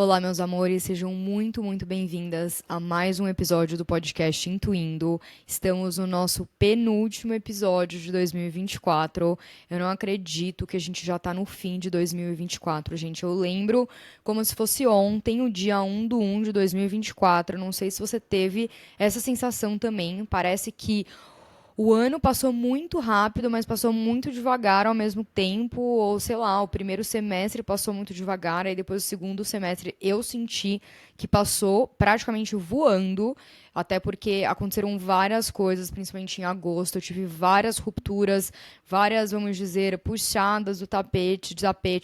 Olá, meus amores, sejam muito, muito bem-vindas a mais um episódio do podcast Intuindo. Estamos no nosso penúltimo episódio de 2024. Eu não acredito que a gente já tá no fim de 2024, gente. Eu lembro como se fosse ontem, o dia 1/1 de 2024. Não sei se você teve essa sensação também. Parece que o ano passou muito rápido, mas passou muito devagar ao mesmo tempo, ou sei lá, o primeiro semestre passou muito devagar, aí depois o segundo semestre eu senti que passou praticamente voando, até porque aconteceram várias coisas, principalmente em agosto, eu tive várias rupturas, várias, vamos dizer, puxadas do tapete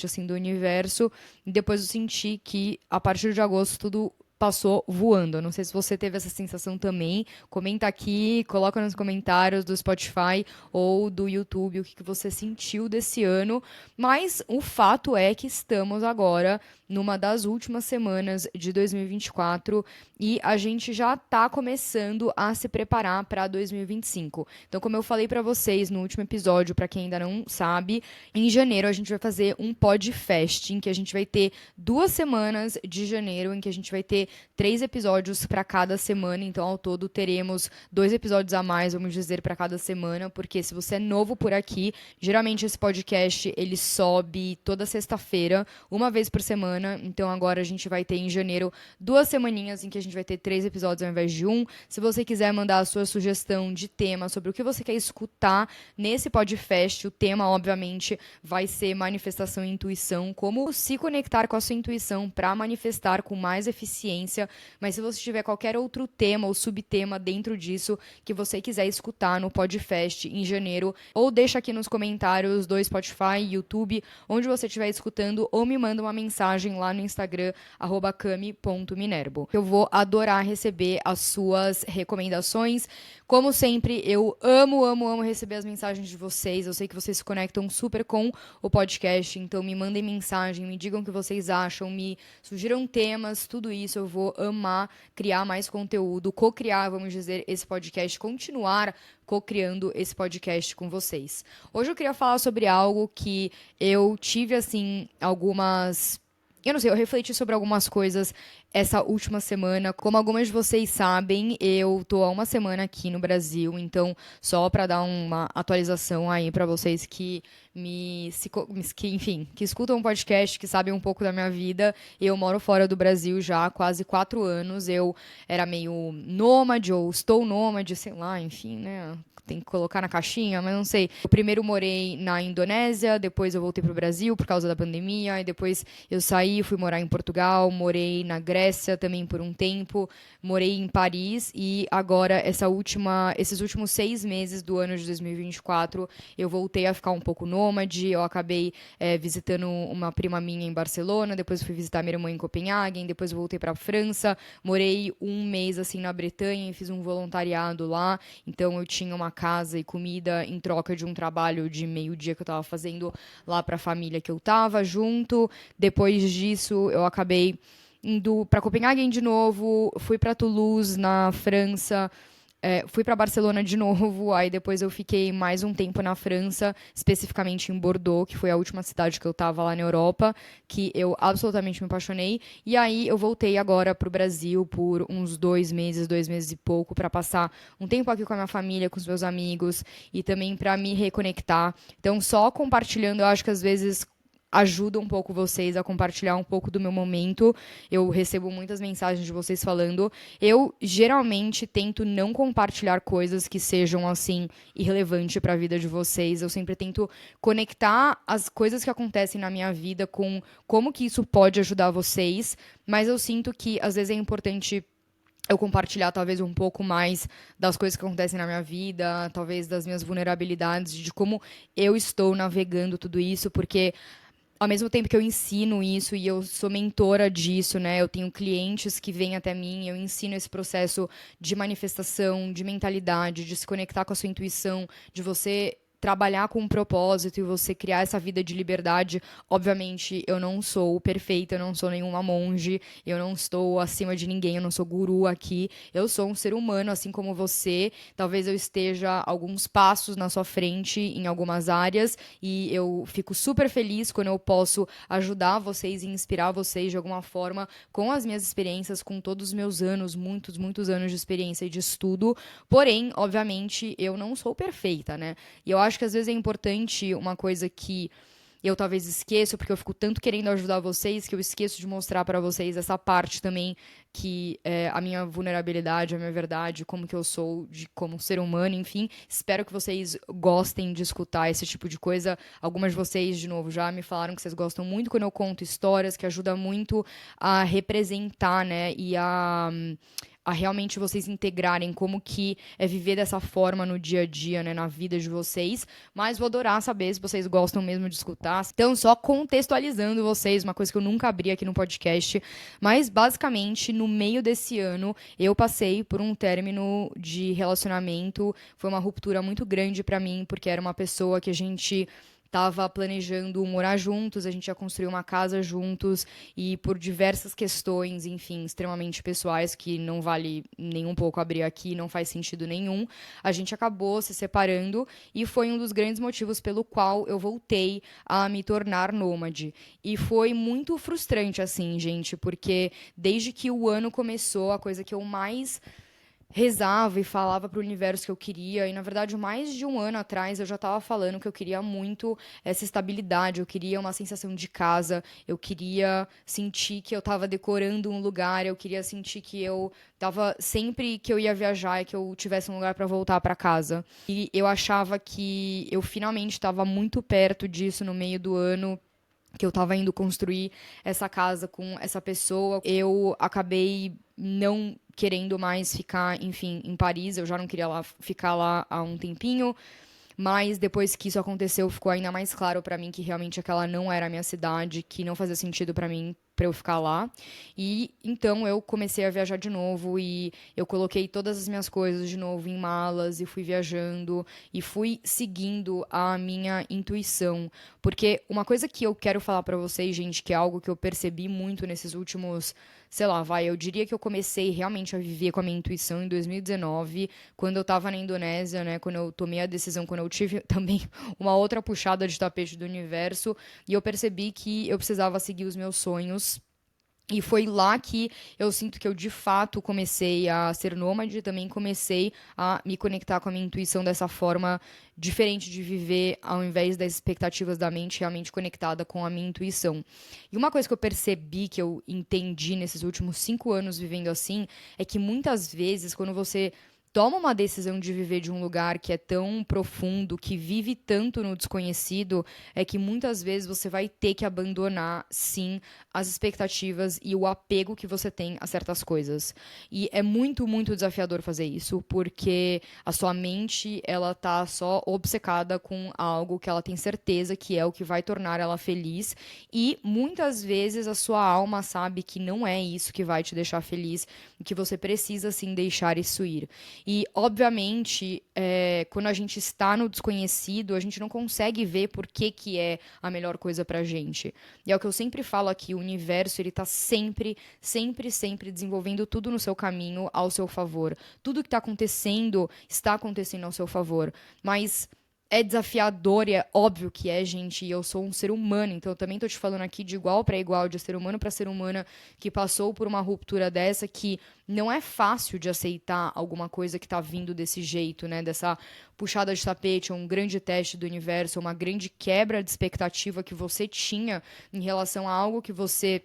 assim do universo, e depois eu senti que a partir de agosto tudo passou voando. Eu não sei se você teve essa sensação também. Comenta aqui, coloca nos comentários do Spotify ou do YouTube o que você sentiu desse ano. Mas o fato é que estamos agora numa das últimas semanas de 2024 e a gente já está começando a se preparar para 2025. Então, como eu falei para vocês no último episódio, para quem ainda não sabe, em janeiro a gente vai fazer um Podfest, em que a gente vai ter 2 semanas de janeiro, em que a gente vai ter 3 episódios para cada semana. Então, ao todo, teremos 2 episódios a mais, vamos dizer, para cada semana, porque se você é novo por aqui, geralmente esse podcast ele sobe toda sexta-feira, uma vez por semana. Então, agora a gente vai ter em janeiro 2 semaninhas em que a gente vai ter 3 episódios ao invés de um. Se você quiser mandar a sua sugestão de tema sobre o que você quer escutar nesse podcast, o tema, obviamente, vai ser manifestação e intuição, como se conectar com a sua intuição para manifestar com mais eficiência. Mas se você tiver qualquer outro tema ou subtema dentro disso que você quiser escutar no Podfest em janeiro, ou deixa aqui nos comentários do Spotify, YouTube, onde você estiver escutando, ou me manda uma mensagem lá no Instagram, @cami.minerbo. Eu vou adorar receber as suas recomendações. Como sempre, eu amo, amo, amo receber as mensagens de vocês. Eu sei que vocês se conectam super com o podcast, então me mandem mensagem, me digam o que vocês acham, me sugiram temas, tudo isso. Eu vou amar criar mais conteúdo, co-criar, vamos dizer, esse podcast, continuar co-criando esse podcast com vocês. Hoje eu queria falar sobre algo que eu tive, assim, algumas. Eu não sei, eu refleti sobre algumas coisas essa última semana. Como algumas de vocês sabem, eu tô há uma semana aqui no Brasil, então só para dar uma atualização aí para vocês que enfim, que escutam um podcast, que sabem um pouco da minha vida. Eu moro fora do Brasil já há quase 4 anos. Eu era meio nômade ou estou nômade, sei lá, enfim, né? Tem que colocar na caixinha, mas não sei. Eu primeiro morei na Indonésia, depois eu voltei pro Brasil por causa da pandemia, e depois eu saí, fui morar em Portugal, morei na Grécia também por um tempo, morei em Paris e agora esses últimos 6 meses do ano de 2024 eu voltei a ficar um pouco nômade. Eu acabei visitando uma prima minha em Barcelona, depois fui visitar minha irmã em Copenhague, depois eu voltei para França, morei um mês assim na Bretanha e fiz um voluntariado lá. Então eu tinha uma casa e comida em troca de um trabalho de meio-dia que eu estava fazendo lá para a família que eu estava junto. Depois disso, eu acabei indo para Copenhague de novo, fui para Toulouse, na França, fui para Barcelona de novo, aí depois eu fiquei mais um tempo na França, especificamente em Bordeaux, que foi a última cidade que eu estava lá na Europa, que eu absolutamente me apaixonei. E aí eu voltei agora para o Brasil por uns 2 meses e pouco, para passar um tempo aqui com a minha família, com os meus amigos, e também para me reconectar. Então, só compartilhando, eu acho que às vezes ajuda um pouco vocês a compartilhar um pouco do meu momento. Eu recebo muitas mensagens de vocês falando. Eu geralmente tento não compartilhar coisas que sejam assim irrelevantes para a vida de vocês. Eu sempre tento conectar as coisas que acontecem na minha vida com como que isso pode ajudar vocês, mas eu sinto que às vezes é importante eu compartilhar talvez um pouco mais das coisas que acontecem na minha vida, talvez das minhas vulnerabilidades, de como eu estou navegando tudo isso, porque ao mesmo tempo que eu ensino isso e eu sou mentora disso, né? Eu tenho clientes que vêm até mim, eu ensino esse processo de manifestação, de mentalidade, de se conectar com a sua intuição, de você trabalhar com um propósito e você criar essa vida de liberdade. Obviamente, eu não sou perfeita, eu não sou nenhuma monge, eu não estou acima de ninguém, eu não sou guru aqui. Eu sou um ser humano, assim como você. Talvez eu esteja alguns passos na sua frente em algumas áreas e eu fico super feliz quando eu posso ajudar vocês e inspirar vocês de alguma forma com as minhas experiências, com todos os meus anos, muitos, muitos anos de experiência e de estudo. Porém, obviamente, eu não sou perfeita, né? E eu acho que às vezes é importante uma coisa que eu talvez esqueço, porque eu fico tanto querendo ajudar vocês, que eu esqueço de mostrar pra vocês essa parte também, que é a minha vulnerabilidade, a minha verdade, como que eu sou como ser humano, enfim. Espero que vocês gostem de escutar esse tipo de coisa. Algumas de vocês, de novo, já me falaram que vocês gostam muito quando eu conto histórias, que ajuda muito a representar, né, e a realmente vocês integrarem como que é viver dessa forma no dia a dia, né, na vida de vocês. Mas vou adorar saber se vocês gostam mesmo de escutar. Então, só contextualizando vocês, uma coisa que eu nunca abri aqui no podcast, mas basicamente, no meio desse ano, eu passei por um término de relacionamento. Foi uma ruptura muito grande pra mim, porque era uma pessoa que a gente estava planejando morar juntos, a gente ia construir uma casa juntos e por diversas questões, enfim, extremamente pessoais que não vale nem um pouco abrir aqui, não faz sentido nenhum, a gente acabou se separando e foi um dos grandes motivos pelo qual eu voltei a me tornar nômade. E foi muito frustrante assim, gente, porque desde que o ano começou, a coisa que eu mais rezava e falava para o universo que eu queria, e na verdade, mais de um ano atrás eu já estava falando que eu queria muito essa estabilidade, eu queria uma sensação de casa, eu queria sentir que eu estava decorando um lugar, eu queria sentir que eu estava sempre que eu ia viajar e que eu tivesse um lugar para voltar para casa. E eu achava que eu finalmente estava muito perto disso no meio do ano, que eu estava indo construir essa casa com essa pessoa. Eu acabei não querendo mais ficar, enfim, em Paris. Eu já não queria ficar lá há um tempinho. Mas depois que isso aconteceu, ficou ainda mais claro pra mim que realmente aquela não era a minha cidade, que não fazia sentido pra mim pra eu ficar lá. E então eu comecei a viajar de novo e eu coloquei todas as minhas coisas de novo em malas e fui viajando e fui seguindo a minha intuição, porque uma coisa que eu quero falar pra vocês, gente, que é algo que eu percebi muito nesses últimos, sei lá, eu diria que eu comecei realmente a viver com a minha intuição em 2019, quando eu tava na Indonésia, né, quando eu tomei a decisão, quando eu tive também uma outra puxada de tapete do universo, e eu percebi que eu precisava seguir os meus sonhos. E foi lá que eu sinto que eu de fato comecei a ser nômade, também comecei a me conectar com a minha intuição dessa forma diferente de viver, ao invés das expectativas da mente, realmente conectada com a minha intuição. E uma coisa que eu percebi, que eu entendi nesses últimos 5 anos vivendo assim, é que muitas vezes, quando você toma uma decisão de viver de um lugar que é tão profundo, que vive tanto no desconhecido, é que muitas vezes você vai ter que abandonar, sim, as expectativas e o apego que você tem a certas coisas. E é muito, muito desafiador fazer isso, porque a sua mente, ela tá só obcecada com algo que ela tem certeza que é o que vai tornar ela feliz, e muitas vezes a sua alma sabe que não é isso que vai te deixar feliz, e que você precisa, sim, deixar isso ir. E, obviamente, quando a gente está no desconhecido, a gente não consegue ver por que é a melhor coisa pra gente. E é o que eu sempre falo aqui, o universo, ele tá sempre, sempre, sempre desenvolvendo tudo no seu caminho, ao seu favor. Tudo que está acontecendo ao seu favor. Mas é desafiador e é óbvio que é, gente, e eu sou um ser humano, então eu também tô te falando aqui de igual para igual, de ser humano para ser humana, que passou por uma ruptura dessa, que não é fácil de aceitar alguma coisa que tá vindo desse jeito, né, dessa puxada de tapete, um grande teste do universo, uma grande quebra de expectativa que você tinha em relação a algo que você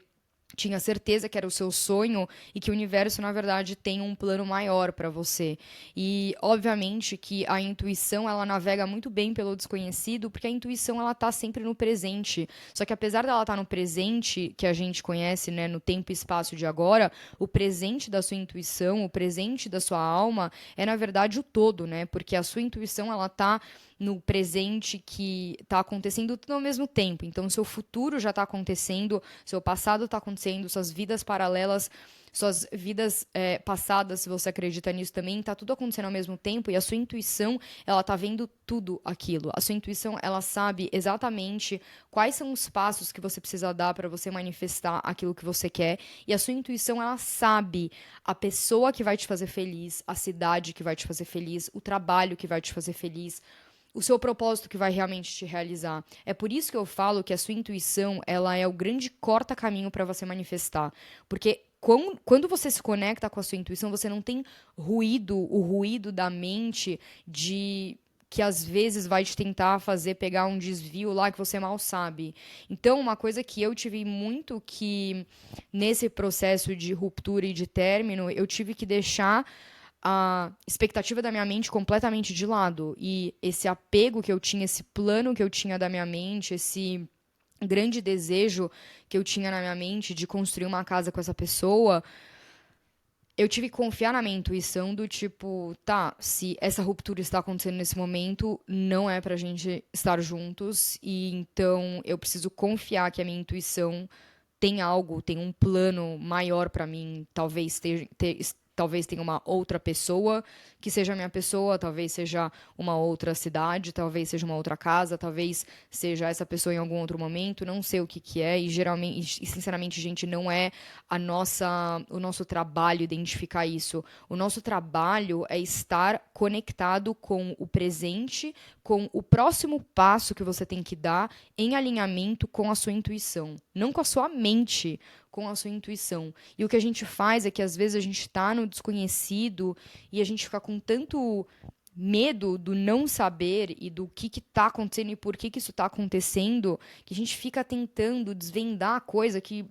tinha certeza que era o seu sonho e que o universo, na verdade, tem um plano maior para você. E, obviamente, que a intuição, ela navega muito bem pelo desconhecido, porque a intuição, ela tá sempre no presente. Só que apesar dela estar no presente, que a gente conhece, né, no tempo e espaço de agora, o presente da sua intuição, o presente da sua alma, é, na verdade, o todo, né? Porque a sua intuição, ela tá no presente que tá acontecendo tudo ao mesmo tempo. Então, seu futuro já tá acontecendo, seu passado tá acontecendo, suas vidas paralelas, suas vidas passadas, se você acredita nisso também, tá tudo acontecendo ao mesmo tempo e a sua intuição, ela tá vendo tudo aquilo. A sua intuição, ela sabe exatamente quais são os passos que você precisa dar para você manifestar aquilo que você quer e a sua intuição, ela sabe a pessoa que vai te fazer feliz, a cidade que vai te fazer feliz, o trabalho que vai te fazer feliz, o seu propósito que vai realmente te realizar. É por isso que eu falo que a sua intuição, ela é o grande corta-caminho para você manifestar. Porque quando você se conecta com a sua intuição, você não tem o ruído da mente de que às vezes vai te tentar fazer pegar um desvio lá que você mal sabe. Então, uma coisa que eu tive muito que nesse processo de ruptura e de término, eu tive que deixar a expectativa da minha mente completamente de lado. E esse apego que eu tinha, esse plano que eu tinha da minha mente, esse grande desejo que eu tinha na minha mente de construir uma casa com essa pessoa, eu tive que confiar na minha intuição do tipo, tá, se essa ruptura está acontecendo nesse momento, não é pra gente estar juntos, e então eu preciso confiar que a minha intuição tem algo, tem um plano maior pra mim, talvez tenha uma outra pessoa que seja a minha pessoa, talvez seja uma outra cidade, talvez seja uma outra casa, talvez seja essa pessoa em algum outro momento, não sei o que que é, e geralmente, e sinceramente, gente, não é o nosso trabalho identificar isso. O nosso trabalho é estar conectado com o presente, com o próximo passo que você tem que dar em alinhamento com a sua intuição, não com a sua mente, com a sua intuição. E o que a gente faz é que às vezes a gente está no desconhecido e a gente fica com tanto medo do não saber e do que está acontecendo e por que isso está acontecendo, que a gente fica tentando desvendar a coisa que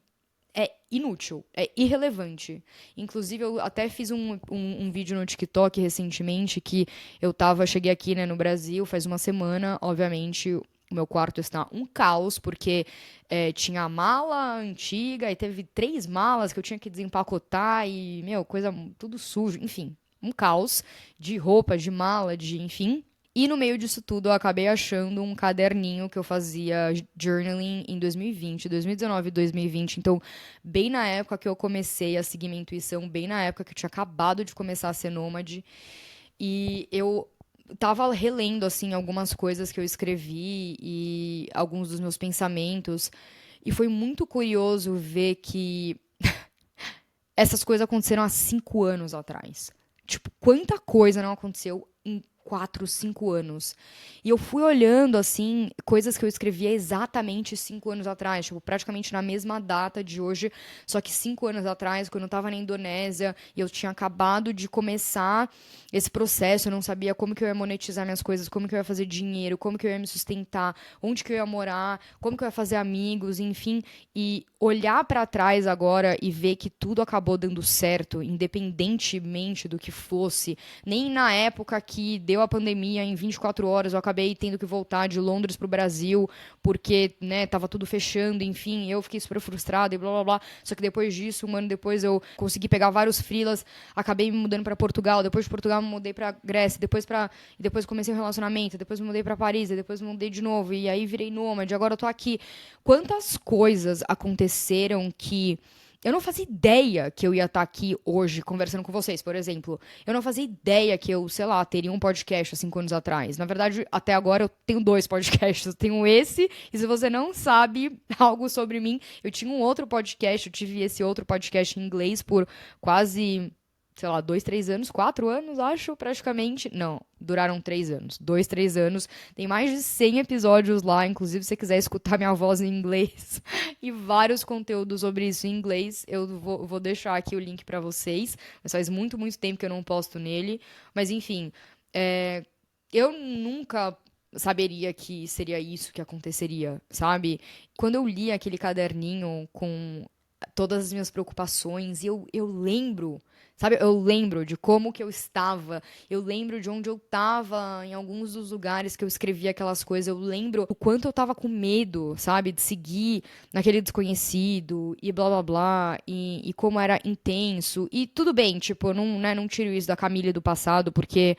é inútil, é irrelevante. Inclusive, eu até fiz um vídeo no TikTok recentemente que cheguei aqui, né, no Brasil faz uma semana, obviamente. O meu quarto está um caos, porque tinha a mala antiga e teve 3 malas que eu tinha que desempacotar e, meu, coisa tudo sujo, enfim, um caos de roupa, de mala, de enfim. E no meio disso tudo, eu acabei achando um caderninho que eu fazia journaling em 2020, 2019 e 2020. Então, bem na época que eu comecei a seguir minha intuição, bem na época que eu tinha acabado de começar a ser nômade. E eu tava relendo, assim, algumas coisas que eu escrevi e alguns dos meus pensamentos. E foi muito curioso ver que essas coisas aconteceram há 5 anos atrás. Tipo, quanta coisa não aconteceu em 4, 5 anos. E eu fui olhando, assim, coisas que eu escrevia exatamente 5 anos atrás, tipo, praticamente na mesma data de hoje, só que 5 anos atrás, quando eu tava na Indonésia e eu tinha acabado de começar esse processo, eu não sabia como que eu ia monetizar minhas coisas, como que eu ia fazer dinheiro, como que eu ia me sustentar, onde que eu ia morar, como que eu ia fazer amigos, enfim, e olhar para trás agora e ver que tudo acabou dando certo, independentemente do que fosse, nem na época que deu a pandemia em 24 horas, eu acabei tendo que voltar de Londres pro Brasil, porque, né, tava tudo fechando, enfim, eu fiquei super frustrada e blá blá blá. Só que depois disso, um ano depois, eu consegui pegar vários freelas, acabei me mudando para Portugal, depois de Portugal me mudei para Grécia, depois comecei um relacionamento, depois me mudei para Paris, depois me mudei de novo e aí virei nômade, agora eu tô aqui. Quantas coisas aconteceram que eu não fazia ideia que eu ia estar aqui hoje conversando com vocês, por exemplo. Eu não fazia ideia que eu, sei lá, teria um podcast há 5 anos atrás. Na verdade, até agora eu tenho 2 podcasts. Eu tenho esse, e se você não sabe algo sobre mim, eu tinha um outro podcast, eu tive esse outro podcast em inglês por quase, sei lá, 2, 3 anos, 4 anos, acho, praticamente. Não, duraram 3 anos. 2, 3 anos. Tem mais de 100 episódios lá, inclusive se você quiser escutar minha voz em inglês e vários conteúdos sobre isso em inglês, eu vou deixar aqui o link pra vocês. Mas faz muito, muito tempo que eu não posto nele. Mas enfim, eu nunca saberia que seria isso que aconteceria, sabe? Quando eu li aquele caderninho com todas as minhas preocupações, e eu lembro, sabe? Eu lembro de como que eu estava, eu lembro de onde eu estava em alguns dos lugares que eu escrevia aquelas coisas, eu lembro o quanto eu estava com medo, sabe? De seguir naquele desconhecido e blá blá blá, e como era intenso. E tudo bem, tipo, eu não, né, não tiro isso da Camille do passado, porque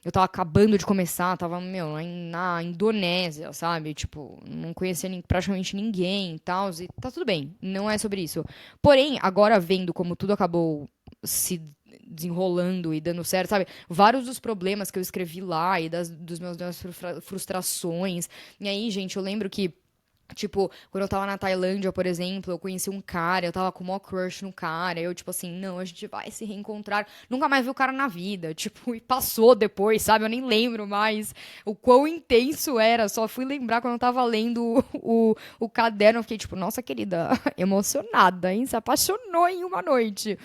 eu tava acabando de começar, tava, na Indonésia, sabe? Tipo, não conhecia praticamente ninguém e tal, e tá tudo bem, não é sobre isso. Porém, agora vendo como tudo acabou se desenrolando e dando certo, sabe? Vários dos problemas que eu escrevi lá e das frustrações. E aí, gente, eu lembro que tipo, quando eu tava na Tailândia, por exemplo, eu conheci um cara, eu tava com o maior crush no cara, eu, tipo assim, não, a gente vai se reencontrar. Nunca mais vi o cara na vida, tipo, e passou depois, sabe? Eu nem lembro mais o quão intenso era, só fui lembrar quando eu tava lendo o caderno, eu fiquei tipo, nossa querida, emocionada, hein? Se apaixonou em uma noite.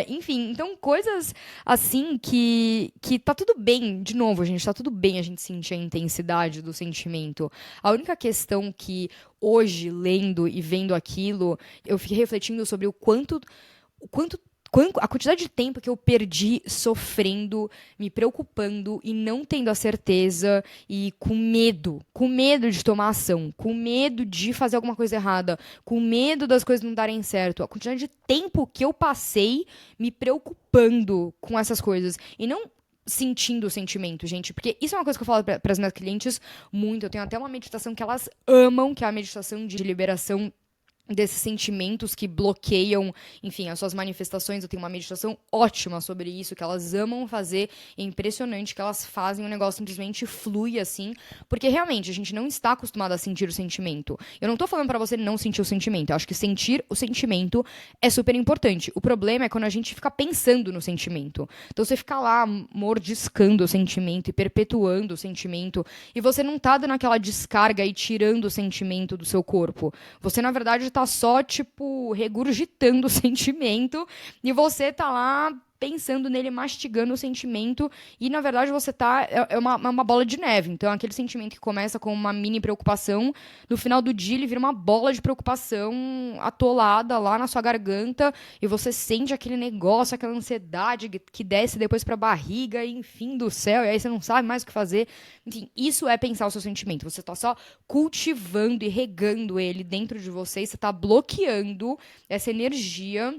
Enfim, então coisas assim que tá tudo bem, de novo, gente, tá tudo bem a gente sentir a intensidade do sentimento. A única questão que hoje, lendo e vendo aquilo, eu fiquei refletindo sobre o quanto a quantidade de tempo que eu perdi sofrendo, me preocupando e não tendo a certeza e com medo de tomar ação, com medo de fazer alguma coisa errada, com medo das coisas não darem certo. A quantidade de tempo que eu passei me preocupando com essas coisas e não sentindo o sentimento, gente, porque isso é uma coisa que eu falo para as minhas clientes muito. Eu tenho até uma meditação que elas amam, que é a meditação de liberação desses sentimentos que bloqueiam, enfim, as suas manifestações. Eu tenho uma meditação ótima sobre isso, que elas amam fazer. É impressionante que elas fazem, o negócio simplesmente flui assim, porque realmente a gente não está acostumado a sentir o sentimento. Eu não tô falando pra você não sentir o sentimento, eu acho que sentir o sentimento é super importante. O problema é quando a gente fica pensando no sentimento. Então você fica lá mordiscando o sentimento e perpetuando o sentimento, e você não tá dando aquela descarga e tirando o sentimento do seu corpo. Você, na verdade, tá só, tipo, regurgitando o sentimento e você tá lá pensando nele, mastigando o sentimento e, na verdade, você tá... É uma bola de neve. Então, aquele sentimento que começa com uma mini preocupação, no final do dia ele vira uma bola de preocupação atolada lá na sua garganta e você sente aquele negócio, aquela ansiedade que desce depois pra barriga e, enfim, do céu, e aí você não sabe mais o que fazer. Enfim, isso é pensar o seu sentimento. Você tá só cultivando e regando ele dentro de você e você tá bloqueando essa energia,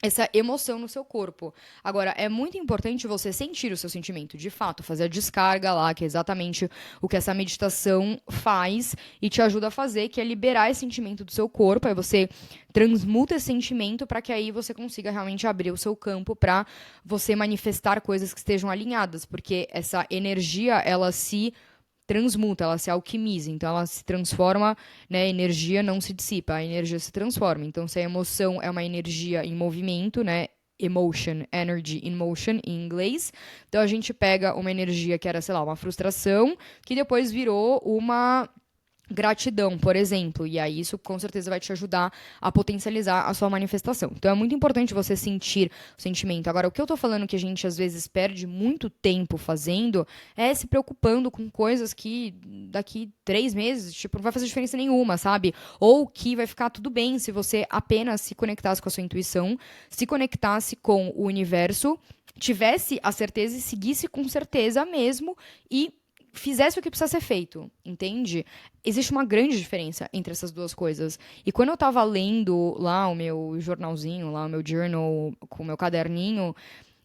essa emoção no seu corpo. Agora, é muito importante você sentir o seu sentimento, de fato, fazer a descarga lá, que é exatamente o que essa meditação faz e te ajuda a fazer, que é liberar esse sentimento do seu corpo, aí você transmuta esse sentimento para que aí você consiga realmente abrir o seu campo para você manifestar coisas que estejam alinhadas, porque essa energia, ela se transmuta, ela se alquimiza, então ela se transforma, né? A energia não se dissipa, a energia se transforma. Então, se a emoção é uma energia em movimento, né? Emotion, energy in motion, em inglês. Então, a gente pega uma energia que era, sei lá, uma frustração, que depois virou uma gratidão, por exemplo, e aí isso com certeza vai te ajudar a potencializar a sua manifestação. Então é muito importante você sentir o sentimento. Agora, o que eu tô falando que a gente às vezes perde muito tempo fazendo é se preocupando com coisas que daqui 3 meses, tipo, não vai fazer diferença nenhuma, sabe? Ou que vai ficar tudo bem se você apenas se conectasse com a sua intuição, se conectasse com o universo, tivesse a certeza e seguisse com certeza mesmo e fizesse o que precisa ser feito, entende? Existe uma grande diferença entre essas duas coisas. E quando eu tava lendo lá o meu jornalzinho, lá o meu journal com o meu caderninho,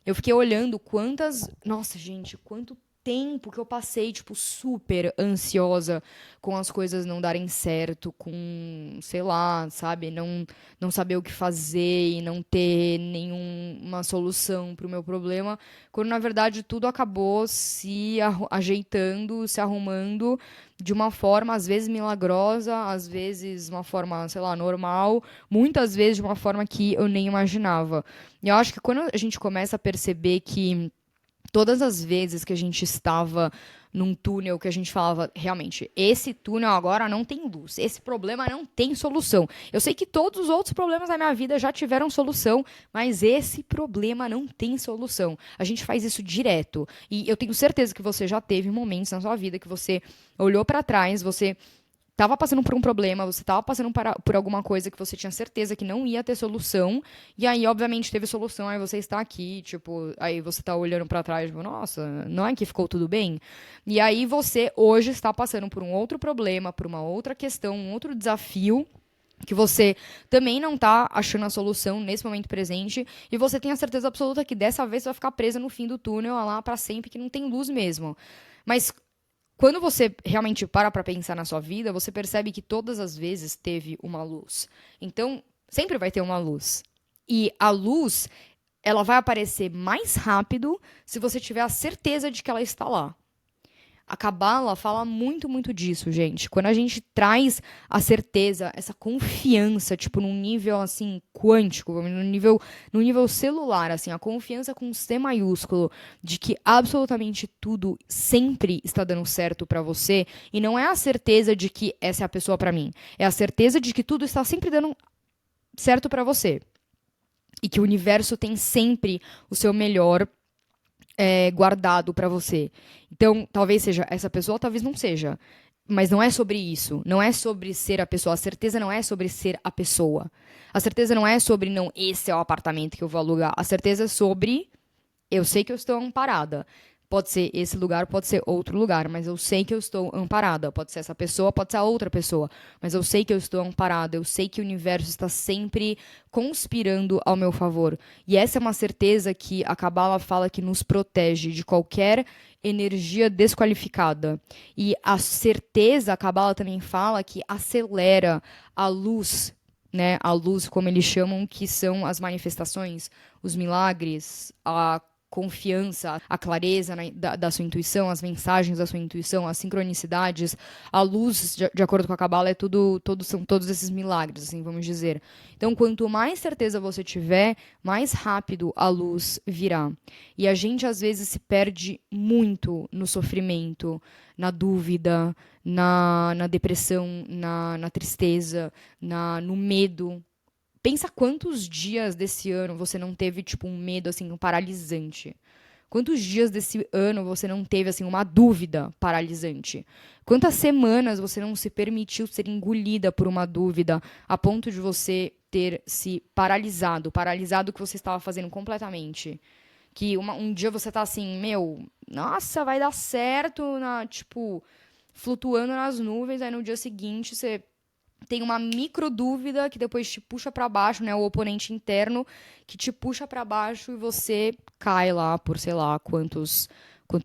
eu fiquei olhando quantas... Nossa, gente, quanto tempo que eu passei, tipo, super ansiosa com as coisas não darem certo, com, sei lá, sabe, não saber o que fazer e não ter nenhuma solução pro meu problema, quando na verdade tudo acabou se ajeitando, se arrumando de uma forma às vezes milagrosa, às vezes uma forma, sei lá, normal, muitas vezes de uma forma que eu nem imaginava. E eu acho que quando a gente começa a perceber que todas as vezes que a gente estava num túnel que a gente falava, realmente, esse túnel agora não tem luz, esse problema não tem solução. Eu sei que todos os outros problemas da minha vida já tiveram solução, mas esse problema não tem solução. A gente faz isso direto. E eu tenho certeza que você já teve momentos na sua vida que você olhou para trás, você estava passando por um problema, você estava passando por alguma coisa que você tinha certeza que não ia ter solução, e aí, obviamente, teve solução, aí você está aqui, tipo, aí você está olhando para trás, tipo, nossa, não é que ficou tudo bem? E aí você, hoje, está passando por um outro problema, por uma outra questão, um outro desafio, que você também não tá achando a solução nesse momento presente e você tem a certeza absoluta que dessa vez você vai ficar presa no fim do túnel lá pra sempre, que não tem luz mesmo. Mas quando você realmente para pra pensar na sua vida, você percebe que todas as vezes teve uma luz. Então, sempre vai ter uma luz. E a luz, ela vai aparecer mais rápido se você tiver a certeza de que ela está lá. A Cabala fala muito, muito disso, gente. Quando a gente traz a certeza, essa confiança, tipo, num nível, assim, quântico, no nível celular, assim, a confiança com C maiúsculo, de que absolutamente tudo sempre está dando certo pra você, e não é a certeza de que essa é a pessoa pra mim, é a certeza de que tudo está sempre dando certo pra você. E que o universo tem sempre o seu melhor guardado pra você. Então, talvez seja essa pessoa, talvez não seja. Mas não é sobre isso. Não é sobre ser a pessoa. A certeza não é sobre ser a pessoa. A certeza não é sobre, não, esse é o apartamento que eu vou alugar. A certeza é sobre eu sei que eu estou amparada. Pode ser esse lugar, pode ser outro lugar, mas eu sei que eu estou amparada. Pode ser essa pessoa, pode ser a outra pessoa, mas eu sei que eu estou amparada. Eu sei que o universo está sempre conspirando ao meu favor. E essa é uma certeza que a Cabala fala que nos protege de qualquer energia desqualificada. E a certeza, a Cabala também fala que acelera a luz, né? A luz, como eles chamam, que são as manifestações, os milagres, a confiança, a clareza da sua intuição, as mensagens da sua intuição, as sincronicidades, a luz, de acordo com a Cabala, são todos esses milagres, assim, vamos dizer. Então, quanto mais certeza você tiver, mais rápido a luz virá. E a gente, às vezes, se perde muito no sofrimento, na dúvida, na depressão, na tristeza, no medo. Pensa quantos dias desse ano você não teve, tipo, um medo, assim, um paralisante. Quantos dias desse ano você não teve, assim, uma dúvida paralisante? Quantas semanas você não se permitiu ser engolida por uma dúvida a ponto de você ter se paralisado o que você estava fazendo completamente? Que um dia você tá assim, meu, nossa, vai dar certo, tipo, flutuando nas nuvens, aí no dia seguinte você tem uma micro dúvida que depois te puxa para baixo, né? O oponente interno que te puxa para baixo e você cai lá por sei lá quantos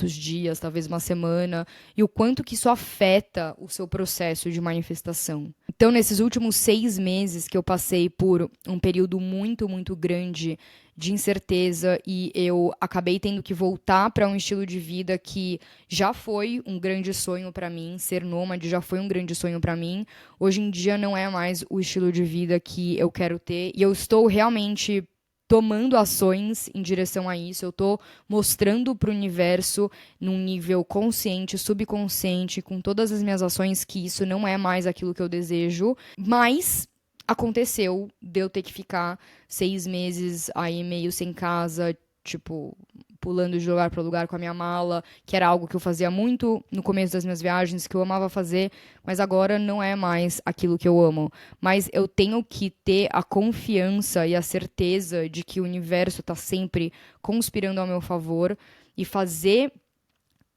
dias, talvez uma semana, e o quanto que isso afeta o seu processo de manifestação. Então, nesses últimos 6 meses que eu passei por um período muito, muito grande de incerteza e eu acabei tendo que voltar para um estilo de vida que já foi um grande sonho para mim, ser nômade já foi um grande sonho para mim. Hoje em dia não é mais o estilo de vida que eu quero ter e eu estou realmente tomando ações em direção a isso. Eu estou mostrando para o universo num nível consciente, subconsciente, com todas as minhas ações que isso não é mais aquilo que eu desejo, mas aconteceu de eu ter que ficar 6 meses aí meio sem casa, tipo, pulando de lugar para lugar com a minha mala, que era algo que eu fazia muito no começo das minhas viagens, que eu amava fazer, mas agora não é mais aquilo que eu amo. Mas eu tenho que ter a confiança e a certeza de que o universo está sempre conspirando ao meu favor e fazer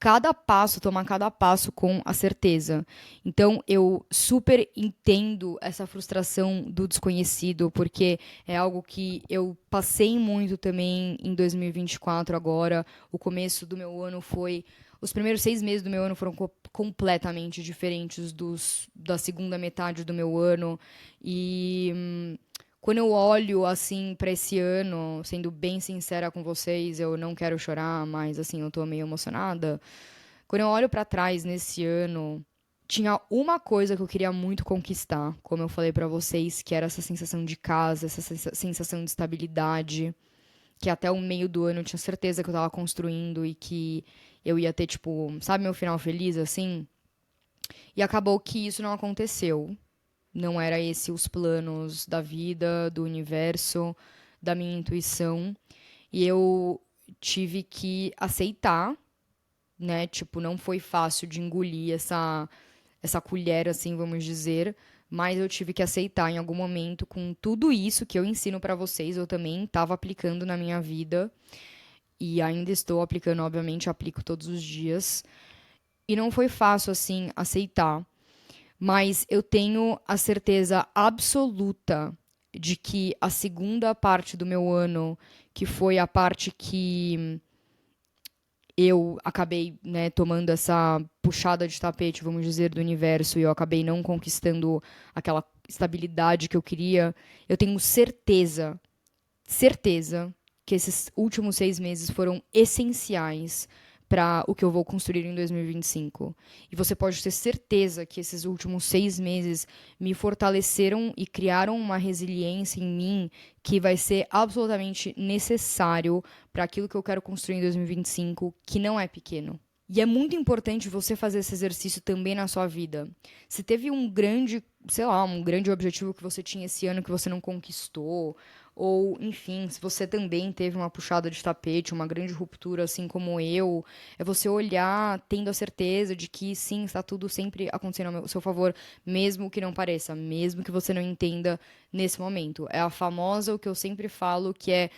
cada passo, tomar cada passo com a certeza. Então, eu super entendo essa frustração do desconhecido, porque é algo que eu passei muito também em 2024 agora. O começo do meu ano foi. Os primeiros 6 meses do meu ano foram completamente diferentes da segunda metade do meu ano. E quando eu olho assim para esse ano, sendo bem sincera com vocês, eu não quero chorar, mas assim, eu tô meio emocionada. Quando eu olho para trás nesse ano, tinha uma coisa que eu queria muito conquistar, como eu falei para vocês, que era essa sensação de casa, essa sensação de estabilidade, que até o meio do ano eu tinha certeza que eu tava construindo e que eu ia ter, tipo, sabe, meu final feliz assim? E acabou que isso não aconteceu. Não era esse os planos da vida, do universo, da minha intuição. E eu tive que aceitar, né? Tipo, não foi fácil de engolir essa colher, assim, vamos dizer. Mas eu tive que aceitar em algum momento com tudo isso que eu ensino pra vocês, eu também estava aplicando na minha vida. E ainda estou aplicando, obviamente, aplico todos os dias. E não foi fácil, assim, aceitar. Mas eu tenho a certeza absoluta de que a segunda parte do meu ano, que foi a parte que eu acabei, né, tomando essa puxada de tapete, vamos dizer, do universo, e eu acabei não conquistando aquela estabilidade que eu queria, eu tenho certeza que esses últimos 6 meses foram essenciais para o que eu vou construir em 2025. E você pode ter certeza que esses últimos 6 meses me fortaleceram e criaram uma resiliência em mim que vai ser absolutamente necessário para aquilo que eu quero construir em 2025, que não é pequeno. E é muito importante você fazer esse exercício também na sua vida. Se teve um grande, sei lá, um grande objetivo que você tinha esse ano que você não conquistou, ou, enfim, se você também teve uma puxada de tapete, uma grande ruptura, assim como eu, é você olhar tendo a certeza de que, sim, está tudo sempre acontecendo ao seu favor, mesmo que não pareça, mesmo que você não entenda nesse momento. É a famosa, o que eu sempre falo, que é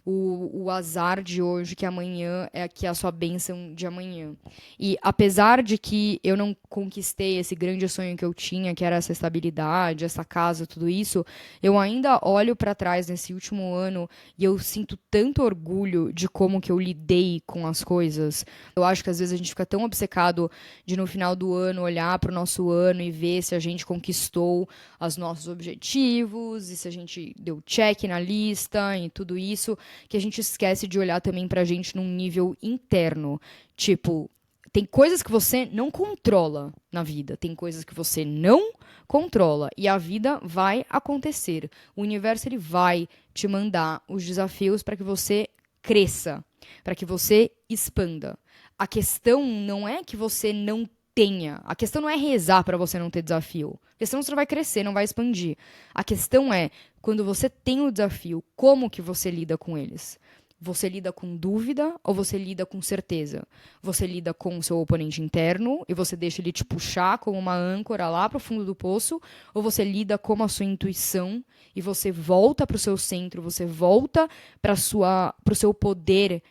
o azar de hoje, que amanhã é que é a sua bênção de amanhã. E apesar de que eu não conquistei esse grande sonho que eu tinha, que era essa estabilidade, essa casa, tudo isso, eu ainda olho para trás nesse último ano e eu sinto tanto orgulho de como que eu lidei com as coisas. Eu acho que às vezes a gente fica tão obcecado de no final do ano olhar para o nosso ano e ver se a gente conquistou os nossos objetivos e se a gente deu check na lista e tudo isso, que a gente esquece de olhar também pra gente num nível interno. Tipo, tem coisas que você não controla na vida, tem coisas que você não controla e a vida vai acontecer. O universo ele vai te mandar os desafios para que você cresça, para que você expanda. A questão não é que você não tenha, a questão não é rezar para você não ter desafio. A questão é que você não vai crescer, não vai expandir. A questão é, quando você tem o desafio, como que você lida com eles? Você lida com dúvida ou você lida com certeza? Você lida com o seu oponente interno e você deixa ele te puxar como uma âncora lá para o fundo do poço? Ou você lida com a sua intuição e você volta para o seu centro, você volta para o seu poder,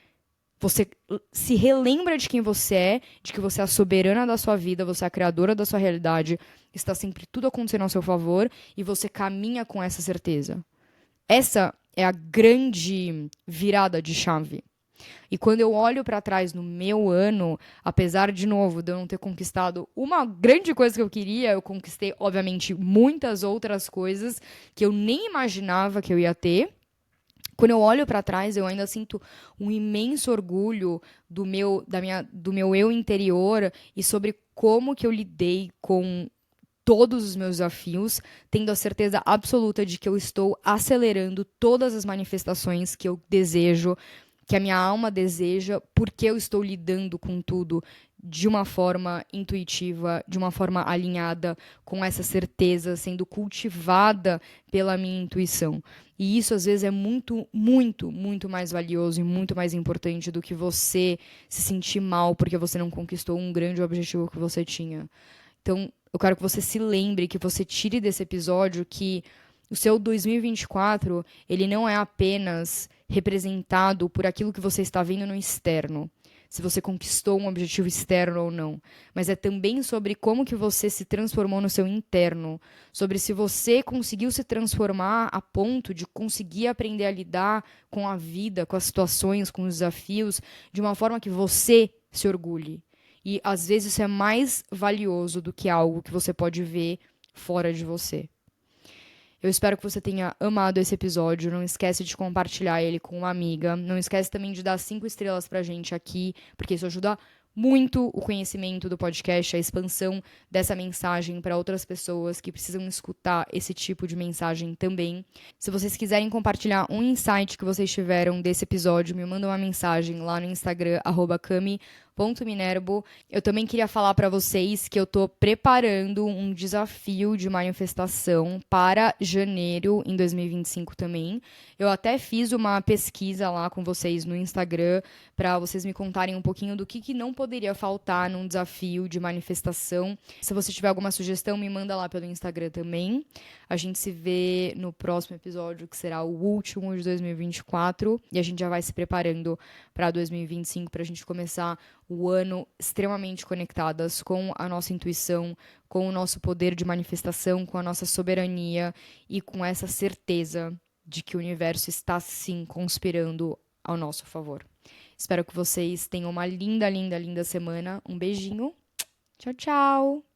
você se relembra de quem você é, de que você é a soberana da sua vida, você é a criadora da sua realidade, está sempre tudo acontecendo ao seu favor e você caminha com essa certeza. Essa é a grande virada de chave. E quando eu olho para trás no meu ano, apesar de novo de eu não ter conquistado uma grande coisa que eu queria, eu conquistei obviamente muitas outras coisas que eu nem imaginava que eu ia ter. Quando eu olho para trás, eu ainda sinto um imenso orgulho do meu eu interior e sobre como que eu lidei com todos os meus desafios, tendo a certeza absoluta de que eu estou acelerando todas as manifestações que eu desejo, que a minha alma deseja, porque eu estou lidando com tudo de uma forma intuitiva, de uma forma alinhada com essa certeza, sendo cultivada pela minha intuição. E isso às vezes é muito, muito, muito mais valioso e muito mais importante do que você se sentir mal porque você não conquistou um grande objetivo que você tinha. Então, eu quero que você se lembre, que você tire desse episódio que o seu 2024, ele não é apenas representado por aquilo que você está vendo no externo, se você conquistou um objetivo externo ou não, mas é também sobre como que você se transformou no seu interno, sobre se você conseguiu se transformar a ponto de conseguir aprender a lidar com a vida, com as situações, com os desafios, de uma forma que você se orgulhe. E às vezes isso é mais valioso do que algo que você pode ver fora de você. Eu espero que você tenha amado esse episódio. Não esquece de compartilhar ele com uma amiga. Não esquece também de dar 5 estrelas pra gente aqui, porque isso ajuda muito o conhecimento do podcast, a expansão dessa mensagem para outras pessoas que precisam escutar esse tipo de mensagem também. Se vocês quiserem compartilhar um insight que vocês tiveram desse episódio, me mandam uma mensagem lá no Instagram, @cami.minerbo. Eu também queria falar para vocês que eu tô preparando um desafio de manifestação para janeiro em 2025 também. Eu até fiz uma pesquisa lá com vocês no Instagram para vocês me contarem um pouquinho do que não poderia faltar num desafio de manifestação. Se você tiver alguma sugestão, me manda lá pelo Instagram também. A gente se vê no próximo episódio, que será o último de 2024, e a gente já vai se preparando para 2025 para a gente começar o ano extremamente conectadas com a nossa intuição, com o nosso poder de manifestação, com a nossa soberania e com essa certeza de que o universo está sim conspirando ao nosso favor. Espero que vocês tenham uma linda, linda, linda semana. Um beijinho. Tchau, tchau.